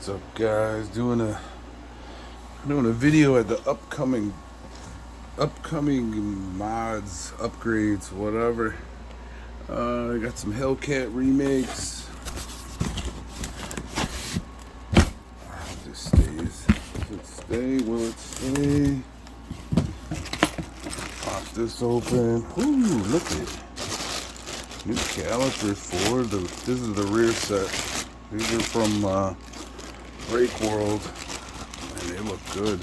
What's up, guys? Doing a video at the upcoming mods, upgrades, whatever. I got some Hellcat remakes. If this stays. Will it stay? Will it stay? Pop this open. Ooh, look at it. New calipers for the. This is the rear set. These are from Brake World, and they look good.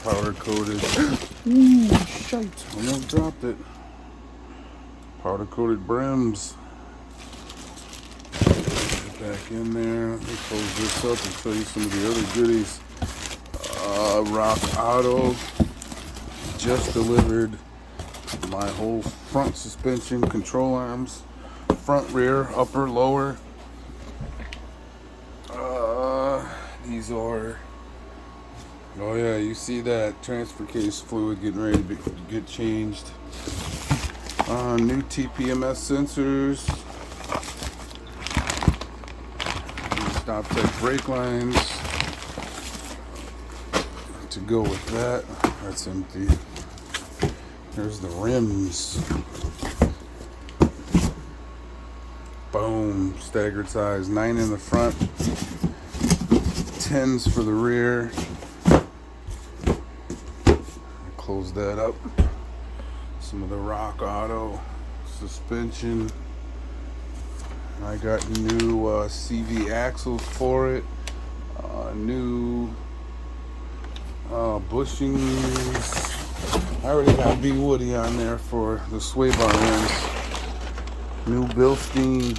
Powder coated. Ooh, shite! Almost dropped it. Powder coated Brems. Back in there. Let me close this up and show you some of the other goodies. Rock Auto just delivered my whole front suspension, control arms, front, rear, upper, lower. These are, oh yeah, you see that transfer case fluid getting ready to get changed. New TPMS sensors. Stop tech brake lines to go with that. That's empty. There's the rims. Boom, staggered size, 9 in the front, 10s for the rear. Close that up. Some of the Rock Auto suspension. I got new CV axles for it. New bushings. I already got B Woody on there for the sway bar rims. New Bilstein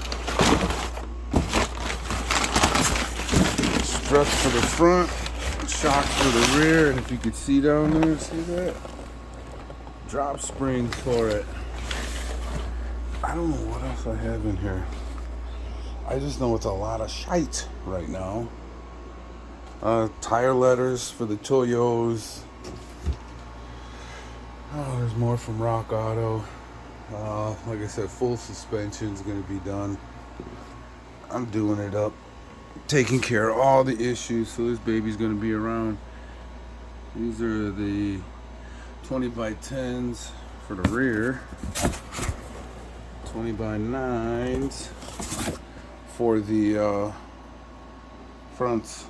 struts for the front, shocks for the rear, and if you could see down there, see that? Drop springs for it. I don't know what else I have in here. I just know it's a lot of shite right now. Tire letters for the Toyos. Oh, there's more from Rock Auto. Like I said, full suspension is going to be done. I'm doing it up, taking care of all the issues, so this baby's going to be around. These are the 20x10s for the rear, 20x9s for the fronts.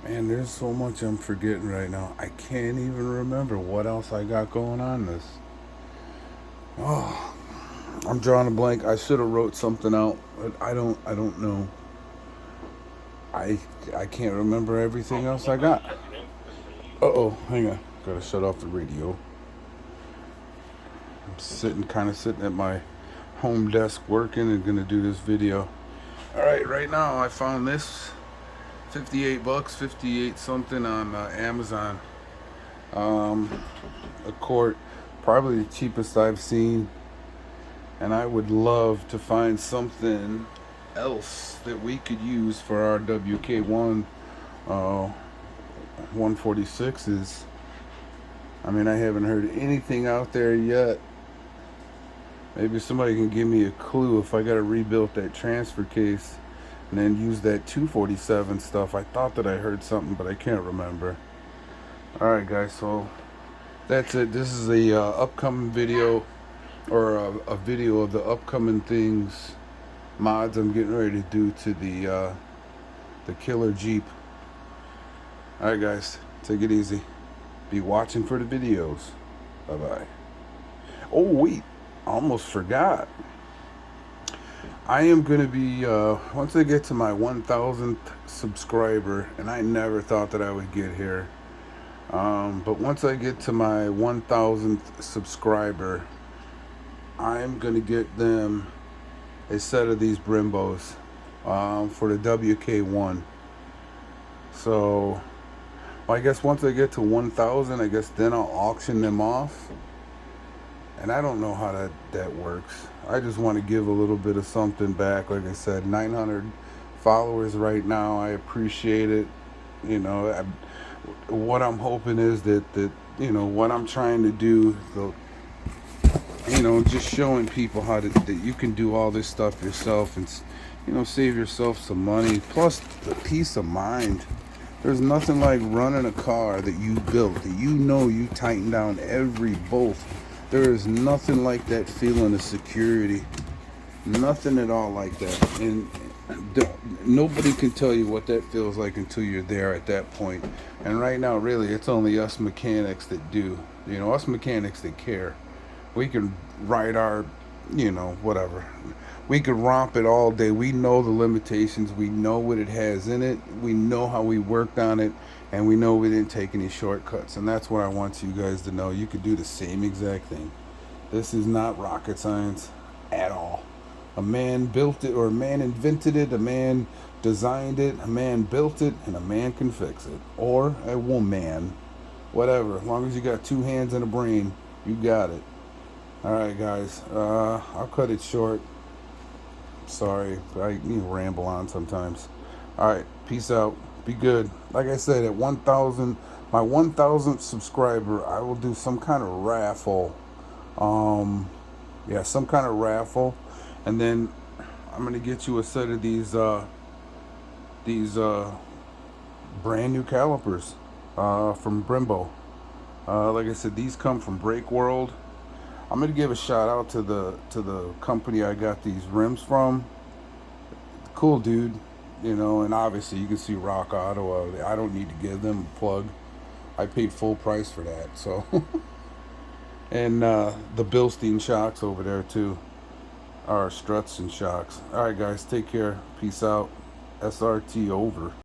Man, there's so much I'm forgetting right now. I can't even remember what else I got going on this. Oh, I'm drawing a blank. I should have wrote something out, but I don't know. I can't remember everything else I got. Uh-oh, hang on. Gotta shut off the radio. I'm kind of sitting at my home desk working and gonna do this video. Alright, right now I found this. 58 bucks, 58 something on Amazon. A quart. Probably the cheapest I've seen, and I would love to find something else that we could use for our WK1 146s. I mean, I haven't heard anything out there yet. Maybe somebody can give me a clue if I got to rebuild that transfer case and then use that 247 stuff. I thought that I heard something, but I can't remember. Alright guys, so that's it. This is a upcoming video, or a video of the upcoming things, mods I'm getting ready to do to the killer Jeep. Alright guys, take it easy. Be watching for the videos. Bye bye. Oh wait, I almost forgot. I am going to be, once I get to my 1,000th subscriber, and I never thought that I would get here. But once I get to my 1,000th subscriber, I'm going to get them a set of these Brembos for the WK1. So, well, I guess once I get to 1,000, I guess then I'll auction them off. And I don't know how that works. I just want to give a little bit of something back. Like I said, 900 followers right now. I appreciate it. You know, what I'm hoping is that you know, what I'm trying to do, you know, just showing people how that you can do all this stuff yourself and you know, save yourself some money, plus the peace of mind. There's nothing like running a car that you built, that you know you tightened down every bolt. There is nothing like that feeling of security. Nothing at all like that. And nobody can tell you what that feels like until you're there at that point. And right now, really, it's only us mechanics that do. You know, us mechanics that care. We can write our, you know, whatever. We could romp it all day. We know the limitations. We know what it has in it. We know how we worked on it. And we know we didn't take any shortcuts. And that's what I want you guys to know. You could do the same exact thing. This is not rocket science at all. A man built it, or a man invented it, a man designed it, a man built it, and a man can fix it. Or a woman. Whatever. As long as you got two hands and a brain, you got it. Alright, guys. I'll cut it short. Sorry, I ramble on sometimes. Alright, peace out. Be good. Like I said, at 1,000, my 1,000th subscriber, I will do some kind of raffle. Yeah, some kind of raffle. And then I'm gonna get you a set of these brand new calipers from Brembo. Like I said, these come from Brake World. I'm gonna give a shout out to the company I got these rims from. Cool dude, you know, and obviously you can see Rock Auto. I don't need to give them a plug. I paid full price for that. So, and the Bilstein shocks over there too. Our struts and shocks. All right, guys, take care. Peace out. SRT over.